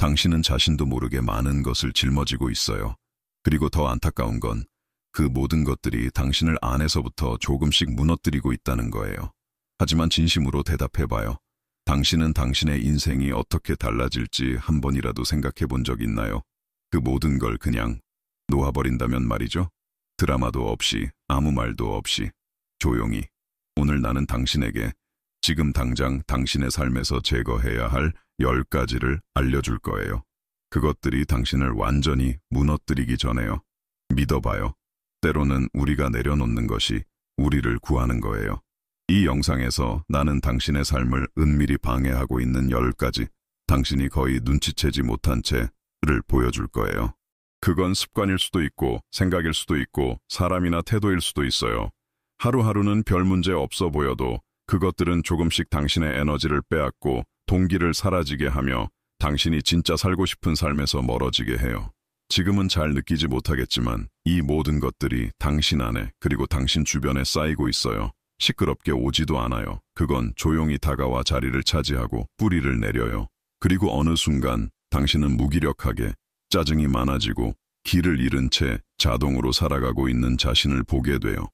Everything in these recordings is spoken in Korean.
당신은 자신도 모르게 많은 것을 짊어지고 있어요. 그리고 더 안타까운 건 그 모든 것들이 당신을 안에서부터 조금씩 무너뜨리고 있다는 거예요. 하지만 진심으로 대답해봐요. 당신은 당신의 인생이 어떻게 달라질지 한 번이라도 생각해 본 적 있나요? 그 모든 걸 그냥 놓아버린다면 말이죠. 드라마도 없이, 아무 말도 없이, 조용히. 오늘 나는 당신에게 지금 당장 당신의 삶에서 제거해야 할 10가지를 알려줄 거예요. 그것들이 당신을 완전히 무너뜨리기 전에요. 믿어봐요. 때로는 우리가 내려놓는 것이 우리를 구하는 거예요. 이 영상에서 나는 당신의 삶을 은밀히 방해하고 있는 10가지, 당신이 거의 눈치채지 못한 채를 보여줄 거예요. 그건 습관일 수도 있고, 생각일 수도 있고, 사람이나 태도일 수도 있어요. 하루하루는 별 문제 없어 보여도 그것들은 조금씩 당신의 에너지를 빼앗고 동기를 사라지게 하며 당신이 진짜 살고 싶은 삶에서 멀어지게 해요. 지금은 잘 느끼지 못하겠지만 이 모든 것들이 당신 안에 그리고 당신 주변에 쌓이고 있어요. 시끄럽게 오지도 않아요. 그건 조용히 다가와 자리를 차지하고 뿌리를 내려요. 그리고 어느 순간 당신은 무기력하게 짜증이 많아지고 길을 잃은 채 자동으로 살아가고 있는 자신을 보게 돼요.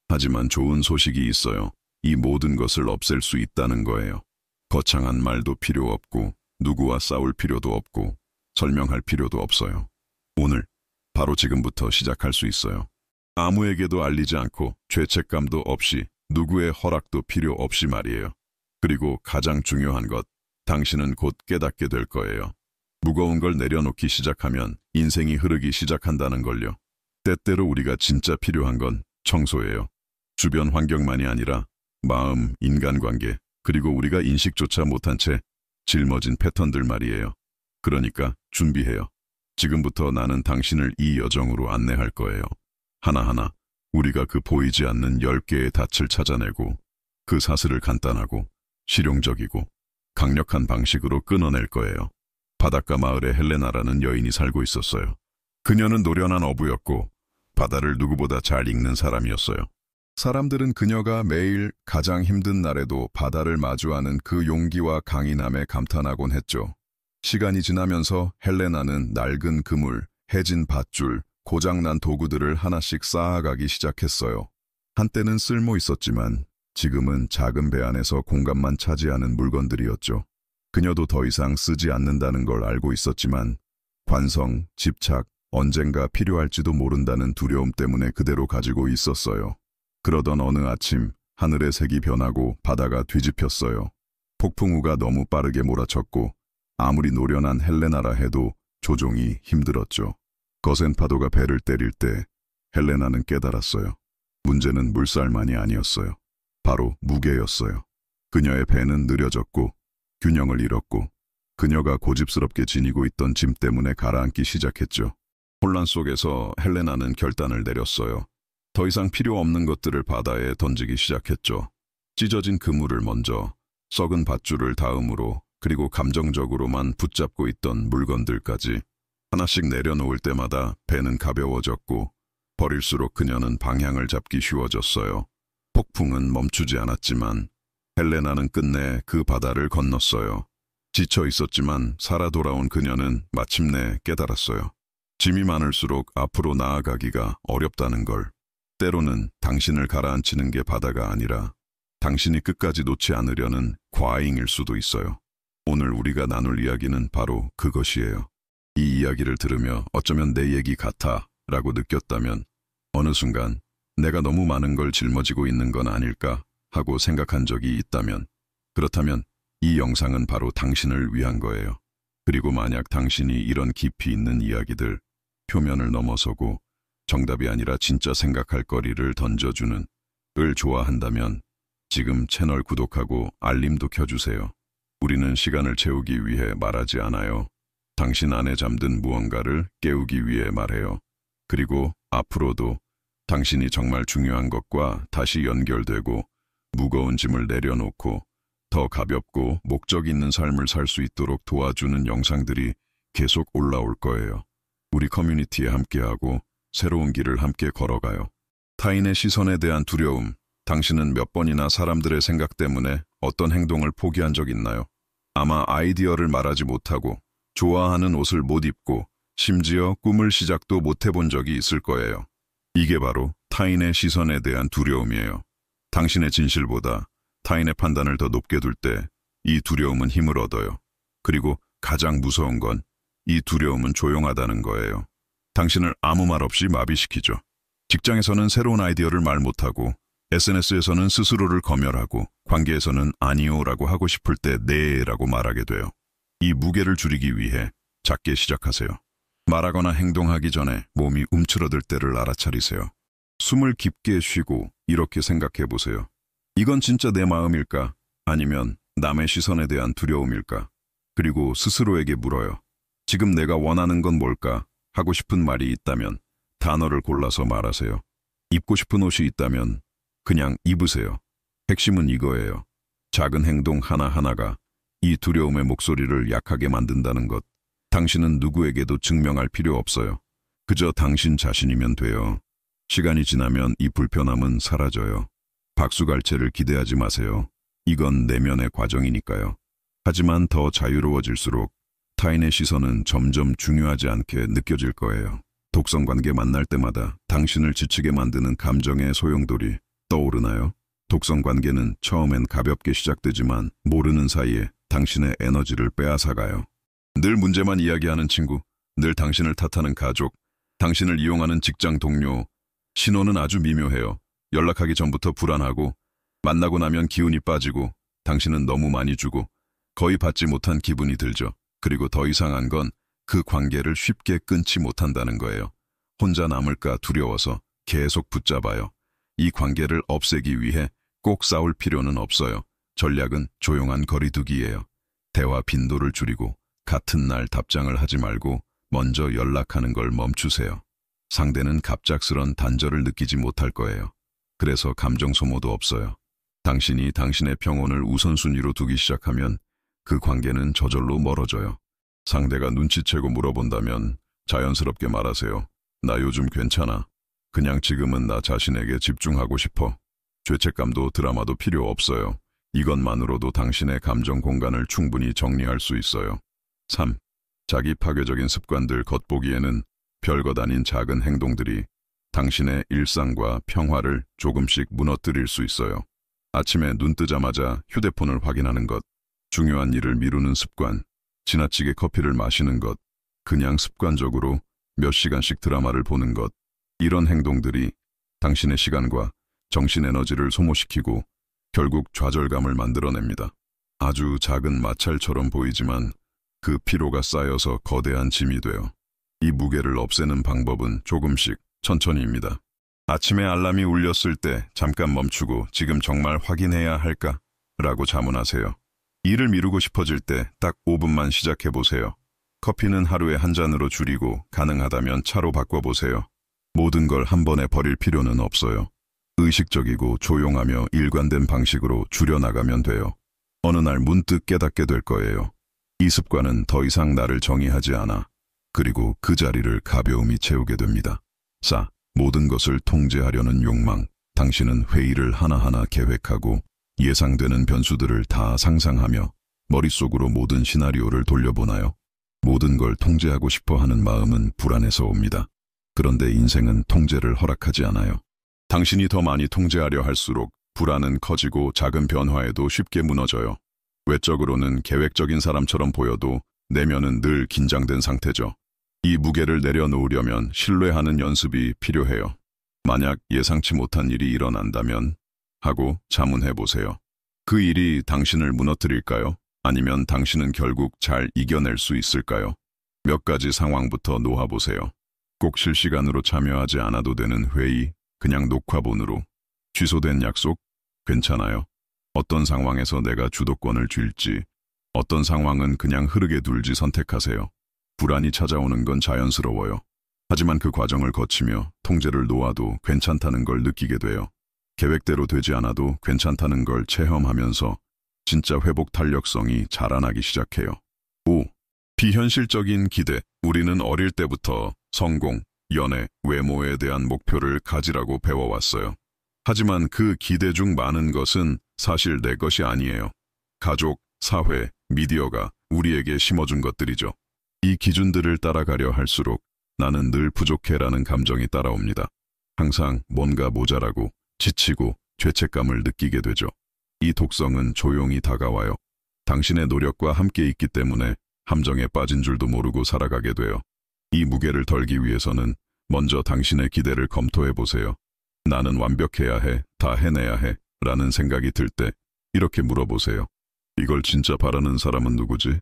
하지만 좋은 소식이 있어요. 이 모든 것을 없앨 수 있다는 거예요. 거창한 말도 필요 없고 누구와 싸울 필요도 없고 설명할 필요도 없어요. 오늘 바로 지금부터 시작할 수 있어요. 아무에게도 알리지 않고 죄책감도 없이 누구의 허락도 필요 없이 말이에요. 그리고 가장 중요한 것, 당신은 곧 깨닫게 될 거예요. 무거운 걸 내려놓기 시작하면 인생이 흐르기 시작한다는 걸요. 때때로 우리가 진짜 필요한 건 청소예요. 주변 환경만이 아니라 마음, 인간관계, 그리고 우리가 인식조차 못한 채 짊어진 패턴들 말이에요. 그러니까 준비해요. 지금부터 나는 당신을 이 여정으로 안내할 거예요. 하나하나 우리가 그 보이지 않는 10개의 닻을 찾아내고 그 사슬을 간단하고 실용적이고 강력한 방식으로 끊어낼 거예요. 바닷가 마을에 헬레나라는 여인이 살고 있었어요. 그녀는 노련한 어부였고 바다를 누구보다 잘 읽는 사람이었어요. 사람들은 그녀가 매일 가장 힘든 날에도 바다를 마주하는 그 용기와 강인함에 감탄하곤 했죠. 시간이 지나면서 헬레나는 낡은 그물, 해진 밧줄, 고장난 도구들을 하나씩 쌓아가기 시작했어요. 한때는 쓸모 있었지만 지금은 작은 배 안에서 공간만 차지하는 물건들이었죠. 그녀도 더 이상 쓰지 않는다는 걸 알고 있었지만 관성, 집착, 언젠가 필요할지도 모른다는 두려움 때문에 그대로 가지고 있었어요. 그러던 어느 아침 하늘의 색이 변하고 바다가 뒤집혔어요. 폭풍우가 너무 빠르게 몰아쳤고 아무리 노련한 헬레나라 해도 조종이 힘들었죠. 거센 파도가 배를 때릴 때 헬레나는 깨달았어요. 문제는 물살만이 아니었어요. 바로 무게였어요. 그녀의 배는 느려졌고 균형을 잃었고 그녀가 고집스럽게 지니고 있던 짐 때문에 가라앉기 시작했죠. 혼란 속에서 헬레나는 결단을 내렸어요. 더 이상 필요 없는 것들을 바다에 던지기 시작했죠. 찢어진 그물을 먼저, 썩은 밧줄을 다음으로, 그리고 감정적으로만 붙잡고 있던 물건들까지 하나씩 내려놓을 때마다 배는 가벼워졌고 버릴수록 그녀는 방향을 잡기 쉬워졌어요. 폭풍은 멈추지 않았지만 헬레나는 끝내 그 바다를 건넜어요. 지쳐 있었지만 살아 돌아온 그녀는 마침내 깨달았어요. 짐이 많을수록 앞으로 나아가기가 어렵다는 걸. 때로는 당신을 가라앉히는 게 바다가 아니라 당신이 끝까지 놓지 않으려는 과잉일 수도 있어요. 오늘 우리가 나눌 이야기는 바로 그것이에요. 이 이야기를 들으며 어쩌면 내 얘기 같아 라고 느꼈다면 어느 순간 내가 너무 많은 걸 짊어지고 있는 건 아닐까 하고 생각한 적이 있다면 그렇다면 이 영상은 바로 당신을 위한 거예요. 그리고 만약 당신이 이런 깊이 있는 이야기들, 표면을 넘어서고 정답이 아니라 진짜 생각할 거리를 던져주는 을 좋아한다면 지금 채널 구독하고 알림도 켜주세요. 우리는 시간을 채우기 위해 말하지 않아요. 당신 안에 잠든 무언가를 깨우기 위해 말해요. 그리고 앞으로도 당신이 정말 중요한 것과 다시 연결되고 무거운 짐을 내려놓고 더 가볍고 목적 있는 삶을 살 수 있도록 도와주는 영상들이 계속 올라올 거예요. 우리 커뮤니티에 함께하고 새로운 길을 함께 걸어가요. 타인의 시선에 대한 두려움, 당신은 몇 번이나 사람들의 생각 때문에 어떤 행동을 포기한 적 있나요? 아마 아이디어를 말하지 못하고 좋아하는 옷을 못 입고 심지어 꿈을 시작도 못 해본 적이 있을 거예요. 이게 바로 타인의 시선에 대한 두려움이에요. 당신의 진실보다 타인의 판단을 더 높게 둘 때 이 두려움은 힘을 얻어요. 그리고 가장 무서운 건 이 두려움은 조용하다는 거예요. 당신을 아무 말 없이 마비시키죠. 직장에서는 새로운 아이디어를 말 못하고, SNS에서는 스스로를 검열하고, 관계에서는 아니요라고 하고 싶을 때 네라고 말하게 돼요. 이 무게를 줄이기 위해 작게 시작하세요. 말하거나 행동하기 전에 몸이 움츠러들 때를 알아차리세요. 숨을 깊게 쉬고 이렇게 생각해 보세요. 이건 진짜 내 마음일까? 아니면 남의 시선에 대한 두려움일까? 그리고 스스로에게 물어요. 지금 내가 원하는 건 뭘까? 하고 싶은 말이 있다면 단어를 골라서 말하세요. 입고 싶은 옷이 있다면 그냥 입으세요. 핵심은 이거예요. 작은 행동 하나하나가 이 두려움의 목소리를 약하게 만든다는 것. 당신은 누구에게도 증명할 필요 없어요. 그저 당신 자신이면 돼요. 시간이 지나면 이 불편함은 사라져요. 박수갈채를 기대하지 마세요. 이건 내면의 과정이니까요. 하지만 더 자유로워질수록 타인의 시선은 점점 중요하지 않게 느껴질 거예요. 독성관계 만날 때마다 당신을 지치게 만드는 감정의 소용돌이 떠오르나요? 독성관계는 처음엔 가볍게 시작되지만 모르는 사이에 당신의 에너지를 빼앗아가요. 늘 문제만 이야기하는 친구, 늘 당신을 탓하는 가족, 당신을 이용하는 직장 동료. 신호는 아주 미묘해요. 연락하기 전부터 불안하고, 만나고 나면 기운이 빠지고, 당신은 너무 많이 주고 거의 받지 못한 기분이 들죠. 그리고 더 이상한 건 그 관계를 쉽게 끊지 못한다는 거예요. 혼자 남을까 두려워서 계속 붙잡아요. 이 관계를 없애기 위해 꼭 싸울 필요는 없어요. 전략은 조용한 거리두기예요. 대화 빈도를 줄이고 같은 날 답장을 하지 말고 먼저 연락하는 걸 멈추세요. 상대는 갑작스런 단절을 느끼지 못할 거예요. 그래서 감정 소모도 없어요. 당신이 당신의 평온을 우선순위로 두기 시작하면 그 관계는 저절로 멀어져요. 상대가 눈치채고 물어본다면 자연스럽게 말하세요. 나 요즘 괜찮아. 그냥 지금은 나 자신에게 집중하고 싶어. 죄책감도 드라마도 필요 없어요. 이것만으로도 당신의 감정 공간을 충분히 정리할 수 있어요. 3. 자기 파괴적인 습관들. 겉보기에는 별것 아닌 작은 행동들이 당신의 일상과 평화를 조금씩 무너뜨릴 수 있어요. 아침에 눈 뜨자마자 휴대폰을 확인하는 것, 중요한 일을 미루는 습관, 지나치게 커피를 마시는 것, 그냥 습관적으로 몇 시간씩 드라마를 보는 것. 이런 행동들이 당신의 시간과 정신 에너지를 소모시키고 결국 좌절감을 만들어냅니다. 아주 작은 마찰처럼 보이지만 그 피로가 쌓여서 거대한 짐이 돼요. 이 무게를 없애는 방법은 조금씩 천천히입니다. 아침에 알람이 울렸을 때 잠깐 멈추고 지금 정말 확인해야 할까? 라고 자문하세요. 일을 미루고 싶어질 때 딱 5분만 시작해보세요. 커피는 하루에 한 잔으로 줄이고 가능하다면 차로 바꿔보세요. 모든 걸 한 번에 버릴 필요는 없어요. 의식적이고 조용하며 일관된 방식으로 줄여나가면 돼요. 어느 날 문득 깨닫게 될 거예요. 이 습관은 더 이상 나를 정의하지 않아. 그리고 그 자리를 가벼움이 채우게 됩니다. 4. 모든 것을 통제하려는 욕망. 당신은 회의를 하나하나 계획하고 예상되는 변수들을 다 상상하며 머릿속으로 모든 시나리오를 돌려보나요? 모든 걸 통제하고 싶어 하는 마음은 불안해서 옵니다. 그런데 인생은 통제를 허락하지 않아요. 당신이 더 많이 통제하려 할수록 불안은 커지고 작은 변화에도 쉽게 무너져요. 외적으로는 계획적인 사람처럼 보여도 내면은 늘 긴장된 상태죠. 이 무게를 내려놓으려면 신뢰하는 연습이 필요해요. 만약 예상치 못한 일이 일어난다면 하고 자문해보세요. 그 일이 당신을 무너뜨릴까요? 아니면 당신은 결국 잘 이겨낼 수 있을까요? 몇 가지 상황부터 놓아보세요. 꼭 실시간으로 참여하지 않아도 되는 회의, 그냥 녹화본으로. 취소된 약속, 괜찮아요. 어떤 상황에서 내가 주도권을 쥘지, 어떤 상황은 그냥 흐르게 둘지 선택하세요. 불안이 찾아오는 건 자연스러워요. 하지만 그 과정을 거치며 통제를 놓아도 괜찮다는 걸 느끼게 돼요. 계획대로 되지 않아도 괜찮다는 걸 체험하면서 진짜 회복 탄력성이 자라나기 시작해요. 5. 비현실적인 기대. 우리는 어릴 때부터 성공, 연애, 외모에 대한 목표를 가지라고 배워왔어요. 하지만 그 기대 중 많은 것은 사실 내 것이 아니에요. 가족, 사회, 미디어가 우리에게 심어준 것들이죠. 이 기준들을 따라가려 할수록 나는 늘 부족해라는 감정이 따라옵니다. 항상 뭔가 모자라고 지치고 죄책감을 느끼게 되죠. 이 독성은 조용히 다가와요. 당신의 노력과 함께 있기 때문에 함정에 빠진 줄도 모르고 살아가게 돼요. 이 무게를 덜기 위해서는 먼저 당신의 기대를 검토해 보세요. 나는 완벽해야 해, 다 해내야 해 라는 생각이 들 때 이렇게 물어보세요. 이걸 진짜 바라는 사람은 누구지?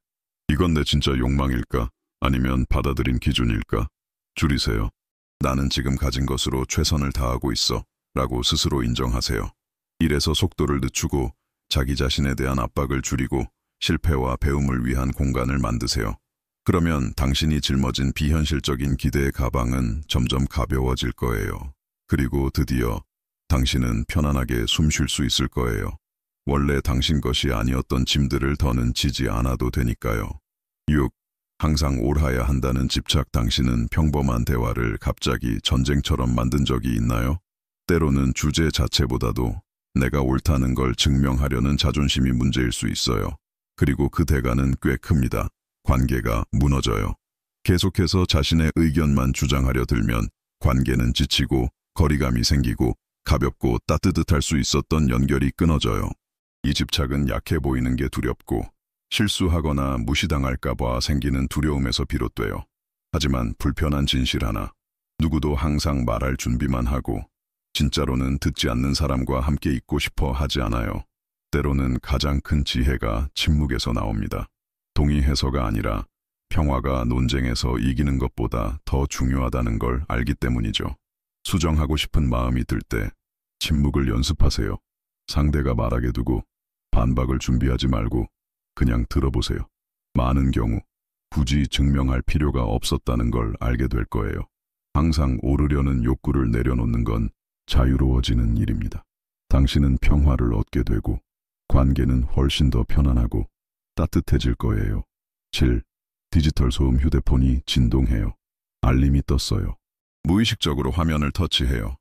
이건 내 진짜 욕망일까? 아니면 받아들인 기준일까? 줄이세요. 나는 지금 가진 것으로 최선을 다하고 있어 라고 스스로 인정하세요. 일에서 속도를 늦추고 자기 자신에 대한 압박을 줄이고 실패와 배움을 위한 공간을 만드세요. 그러면 당신이 짊어진 비현실적인 기대의 가방은 점점 가벼워질 거예요. 그리고 드디어 당신은 편안하게 숨 쉴 수 있을 거예요. 원래 당신 것이 아니었던 짐들을 더는 지지 않아도 되니까요. 6. 항상 옳아야 한다는 집착. 당신은 평범한 대화를 갑자기 전쟁처럼 만든 적이 있나요? 때로는 주제 자체보다도 내가 옳다는 걸 증명하려는 자존심이 문제일 수 있어요. 그리고 그 대가는 꽤 큽니다. 관계가 무너져요. 계속해서 자신의 의견만 주장하려 들면 관계는 지치고 거리감이 생기고 가볍고 따뜻할 수 있었던 연결이 끊어져요. 이 집착은 약해 보이는 게 두렵고 실수하거나 무시당할까봐 생기는 두려움에서 비롯돼요. 하지만 불편한 진실 하나, 누구도 항상 말할 준비만 하고 진짜로는 듣지 않는 사람과 함께 있고 싶어 하지 않아요. 때로는 가장 큰 지혜가 침묵에서 나옵니다. 동의해서가 아니라 평화가 논쟁에서 이기는 것보다 더 중요하다는 걸 알기 때문이죠. 수정하고 싶은 마음이 들 때 침묵을 연습하세요. 상대가 말하게 두고 반박을 준비하지 말고 그냥 들어보세요. 많은 경우 굳이 증명할 필요가 없었다는 걸 알게 될 거예요. 항상 오르려는 욕구를 내려놓는 건 자유로워지는 일입니다. 당신은 평화를 얻게 되고 관계는 훨씬 더 편안하고 따뜻해질 거예요. 7. 디지털 소음. 휴대폰이 진동해요. 알림이 떴어요. 무의식적으로 화면을 터치해요.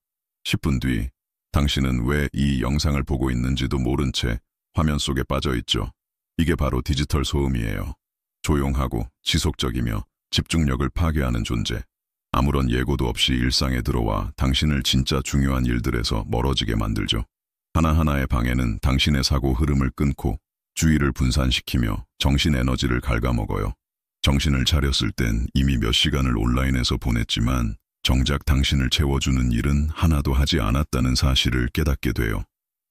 10분 뒤 당신은 왜 이 영상을 보고 있는지도 모른 채 화면 속에 빠져 있죠. 이게 바로 디지털 소음이에요. 조용하고 지속적이며 집중력을 파괴하는 존재. 아무런 예고도 없이 일상에 들어와 당신을 진짜 중요한 일들에서 멀어지게 만들죠. 하나하나의 방해는 당신의 사고 흐름을 끊고 주의를 분산시키며 정신 에너지를 갉아먹어요. 정신을 차렸을 땐 이미 몇 시간을 온라인에서 보냈지만 정작 당신을 채워주는 일은 하나도 하지 않았다는 사실을 깨닫게 돼요.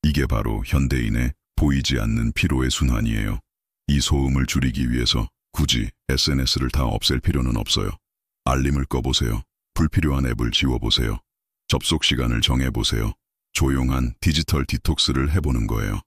이게 바로 현대인의 보이지 않는 피로의 순환이에요. 이 소음을 줄이기 위해서 굳이 SNS를 다 없앨 필요는 없어요. 알림을 꺼보세요. 불필요한 앱을 지워보세요. 접속 시간을 정해보세요. 조용한 디지털 디톡스를 해보는 거예요.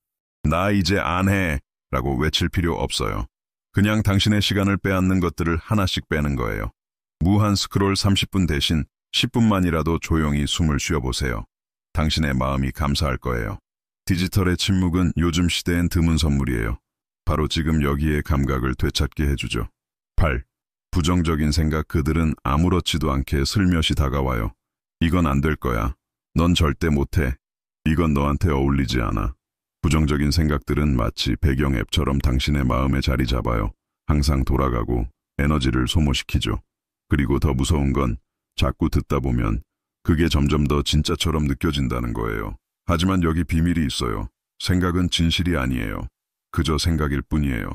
나 이제 안 해 라고 외칠 필요 없어요. 그냥 당신의 시간을 빼앗는 것들을 하나씩 빼는 거예요. 무한 스크롤 30분 대신 10분만이라도 조용히 숨을 쉬어보세요. 당신의 마음이 감사할 거예요. 디지털의 침묵은 요즘 시대엔 드문 선물이에요. 바로 지금 여기에 감각을 되찾게 해주죠. 8. 부정적인 생각. 그들은 아무렇지도 않게 슬며시 다가와요. 이건 안 될 거야. 넌 절대 못해. 이건 너한테 어울리지 않아. 부정적인 생각들은 마치 배경 앱처럼 당신의 마음에 자리 잡아요. 항상 돌아가고 에너지를 소모시키죠. 그리고 더 무서운 건 자꾸 듣다 보면 그게 점점 더 진짜처럼 느껴진다는 거예요. 하지만 여기 비밀이 있어요. 생각은 진실이 아니에요. 그저 생각일 뿐이에요.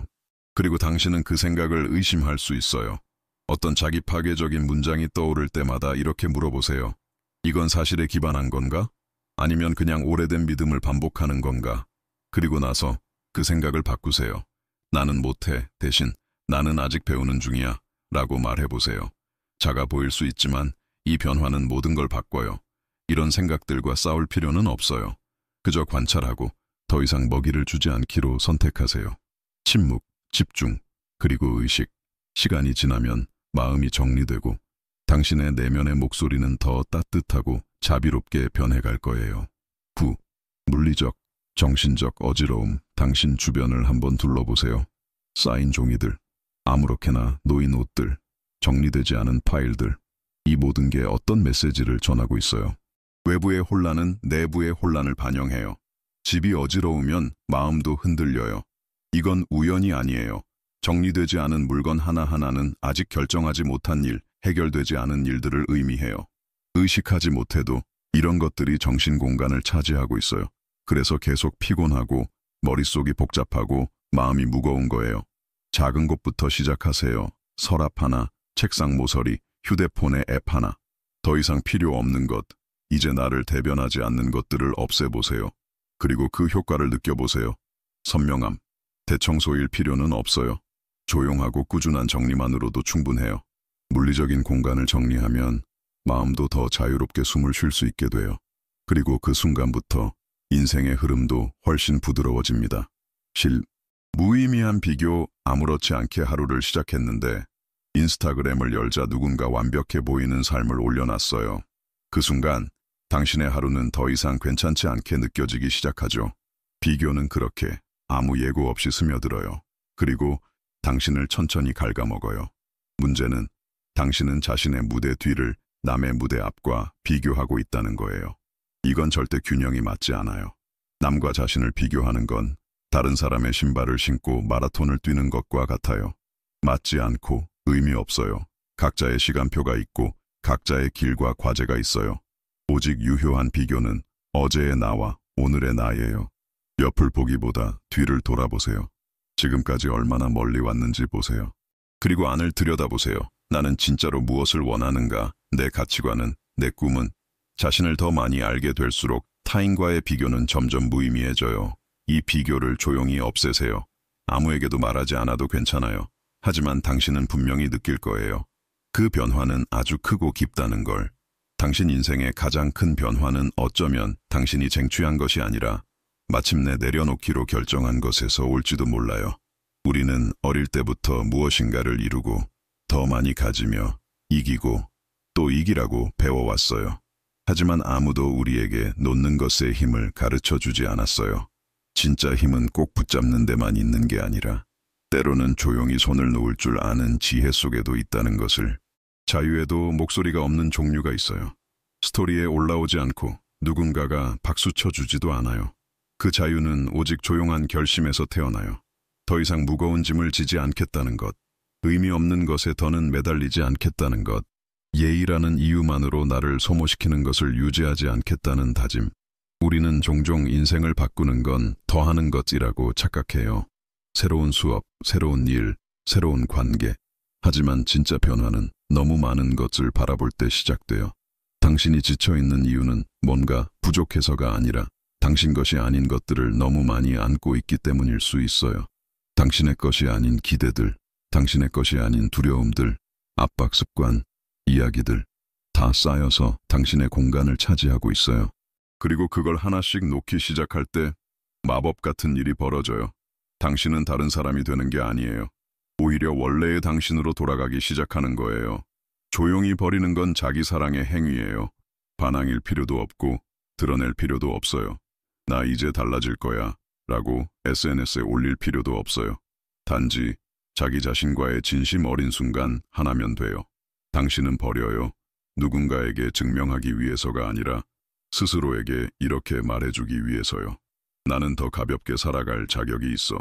그리고 당신은 그 생각을 의심할 수 있어요. 어떤 자기 파괴적인 문장이 떠오를 때마다 이렇게 물어보세요. 이건 사실에 기반한 건가? 아니면 그냥 오래된 믿음을 반복하는 건가? 그리고 나서 그 생각을 바꾸세요. 나는 못해 대신 나는 아직 배우는 중이야 라고 말해보세요. 작아 보일 수 있지만 이 변화는 모든 걸 바꿔요. 이런 생각들과 싸울 필요는 없어요. 그저 관찰하고 더 이상 먹이를 주지 않기로 선택하세요. 침묵, 집중, 그리고 의식. 시간이 지나면 마음이 정리되고 당신의 내면의 목소리는 더 따뜻하고 자비롭게 변해갈 거예요. 9. 물리적, 정신적 어지러움. 당신 주변을 한번 둘러보세요. 쌓인 종이들, 아무렇게나 놓인 옷들, 정리되지 않은 파일들. 이 모든 게 어떤 메시지를 전하고 있어요? 외부의 혼란은 내부의 혼란을 반영해요. 집이 어지러우면 마음도 흔들려요. 이건 우연이 아니에요. 정리되지 않은 물건 하나하나는 아직 결정하지 못한 일, 해결되지 않은 일들을 의미해요. 의식하지 못해도 이런 것들이 정신 공간을 차지하고 있어요. 그래서 계속 피곤하고 머릿속이 복잡하고 마음이 무거운 거예요. 작은 것부터 시작하세요. 서랍 하나, 책상 모서리, 휴대폰의 앱 하나. 더 이상 필요 없는 것, 이제 나를 대변하지 않는 것들을 없애보세요. 그리고 그 효과를 느껴보세요. 선명함. 대청소일 필요는 없어요. 조용하고 꾸준한 정리만으로도 충분해요. 물리적인 공간을 정리하면 마음도 더 자유롭게 숨을 쉴 수 있게 돼요. 그리고 그 순간부터 인생의 흐름도 훨씬 부드러워집니다. 무의미한 비교, 아무렇지 않게 하루를 시작했는데 인스타그램을 열자 누군가 완벽해 보이는 삶을 올려놨어요. 그 순간 당신의 하루는 더 이상 괜찮지 않게 느껴지기 시작하죠. 비교는 그렇게 아무 예고 없이 스며들어요. 그리고 당신을 천천히 갉아먹어요. 문제는 당신은 자신의 무대 뒤를 남의 무대 앞과 비교하고 있다는 거예요. 이건 절대 균형이 맞지 않아요. 남과 자신을 비교하는 건 다른 사람의 신발을 신고 마라톤을 뛰는 것과 같아요. 맞지 않고 의미 없어요. 각자의 시간표가 있고 각자의 길과 과제가 있어요. 오직 유효한 비교는 어제의 나와 오늘의 나예요. 옆을 보기보다 뒤를 돌아보세요. 지금까지 얼마나 멀리 왔는지 보세요. 그리고 안을 들여다보세요. 나는 진짜로 무엇을 원하는가? 내 가치관은, 내 꿈은. 자신을 더 많이 알게 될수록 타인과의 비교는 점점 무의미해져요. 이 비교를 조용히 없애세요. 아무에게도 말하지 않아도 괜찮아요. 하지만 당신은 분명히 느낄 거예요. 그 변화는 아주 크고 깊다는 걸. 당신 인생의 가장 큰 변화는 어쩌면 당신이 쟁취한 것이 아니라 마침내 내려놓기로 결정한 것에서 올지도 몰라요. 우리는 어릴 때부터 무엇인가를 이루고 더 많이 가지며 이기고 또 이기라고 배워왔어요. 하지만 아무도 우리에게 놓는 것의 힘을 가르쳐주지 않았어요. 진짜 힘은 꼭 붙잡는 데만 있는 게 아니라 때로는 조용히 손을 놓을 줄 아는 지혜 속에도 있다는 것을. 자유에도 목소리가 없는 종류가 있어요. 스토리에 올라오지 않고 누군가가 박수 쳐주지도 않아요. 그 자유는 오직 조용한 결심에서 태어나요. 더 이상 무거운 짐을 지지 않겠다는 것, 의미 없는 것에 더는 매달리지 않겠다는 것, 예의라는 이유만으로 나를 소모시키는 것을 유지하지 않겠다는 다짐. 우리는 종종 인생을 바꾸는 건 더하는 것이라고 착각해요. 새로운 수업, 새로운 일, 새로운 관계. 하지만 진짜 변화는 너무 많은 것을 바라볼 때 시작돼요. 당신이 지쳐있는 이유는 뭔가 부족해서가 아니라 당신 것이 아닌 것들을 너무 많이 안고 있기 때문일 수 있어요. 당신의 것이 아닌 기대들, 당신의 것이 아닌 두려움들, 압박 습관, 이야기들 다 쌓여서 당신의 공간을 차지하고 있어요. 그리고 그걸 하나씩 놓기 시작할 때 마법 같은 일이 벌어져요. 당신은 다른 사람이 되는 게 아니에요. 오히려 원래의 당신으로 돌아가기 시작하는 거예요. 조용히 버리는 건 자기 사랑의 행위예요. 반항일 필요도 없고 드러낼 필요도 없어요. 나 이제 달라질 거야 라고 SNS에 올릴 필요도 없어요. 단지 자기 자신과의 진심 어린 순간 하나면 돼요. 당신은 버려요. 누군가에게 증명하기 위해서가 아니라 스스로에게 이렇게 말해주기 위해서요. 나는 더 가볍게 살아갈 자격이 있어.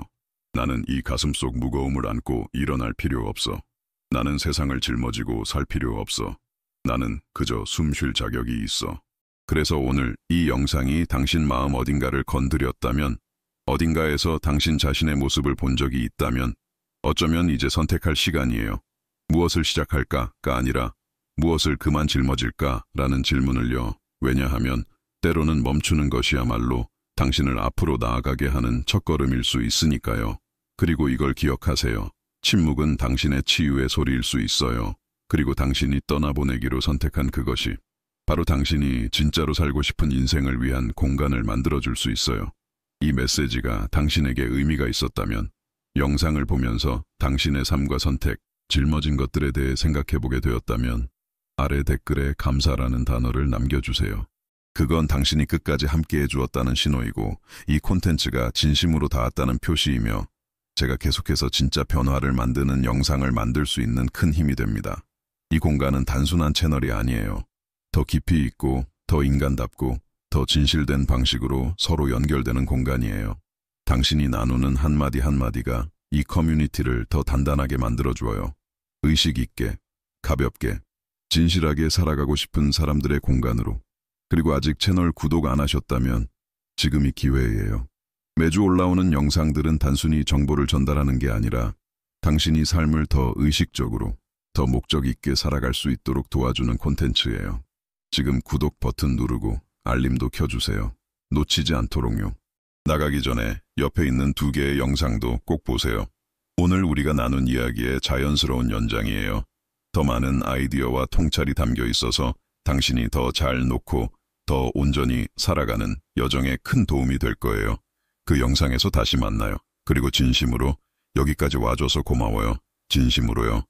나는 이 가슴속 무거움을 안고 일어날 필요 없어. 나는 세상을 짊어지고 살 필요 없어. 나는 그저 숨 쉴 자격이 있어. 그래서 오늘 이 영상이 당신 마음 어딘가를 건드렸다면, 어딘가에서 당신 자신의 모습을 본 적이 있다면 어쩌면 이제 선택할 시간이에요. 무엇을 시작할까가 아니라 무엇을 그만 짊어질까라는 질문을요. 왜냐하면 때로는 멈추는 것이야말로 당신을 앞으로 나아가게 하는 첫걸음일 수 있으니까요. 그리고 이걸 기억하세요. 침묵은 당신의 치유의 소리일 수 있어요. 그리고 당신이 떠나보내기로 선택한 그것이 바로 당신이 진짜로 살고 싶은 인생을 위한 공간을 만들어줄 수 있어요. 이 메시지가 당신에게 의미가 있었다면 영상을 보면서 당신의 삶과 선택, 짊어진 것들에 대해 생각해보게 되었다면 아래 댓글에 감사라는 단어를 남겨주세요. 그건 당신이 끝까지 함께해 주었다는 신호이고 이 콘텐츠가 진심으로 닿았다는 표시이며 제가 계속해서 진짜 변화를 만드는 영상을 만들 수 있는 큰 힘이 됩니다. 이 공간은 단순한 채널이 아니에요. 더 깊이 있고 더 인간답고 더 진실된 방식으로 서로 연결되는 공간이에요. 당신이 나누는 한마디 한마디가 이 커뮤니티를 더 단단하게 만들어주어요. 의식 있게, 가볍게, 진실하게 살아가고 싶은 사람들의 공간으로. 그리고 아직 채널 구독 안 하셨다면 지금이 기회예요. 매주 올라오는 영상들은 단순히 정보를 전달하는 게 아니라 당신이 삶을 더 의식적으로, 더 목적 있게 살아갈 수 있도록 도와주는 콘텐츠예요. 지금 구독 버튼 누르고 알림도 켜주세요. 놓치지 않도록요. 나가기 전에 옆에 있는 2개의 영상도 꼭 보세요. 오늘 우리가 나눈 이야기의 자연스러운 연장이에요. 더 많은 아이디어와 통찰이 담겨 있어서 당신이 더 잘 놓고 더 온전히 살아가는 여정에 큰 도움이 될 거예요. 그 영상에서 다시 만나요. 그리고 진심으로 여기까지 와줘서 고마워요. 진심으로요.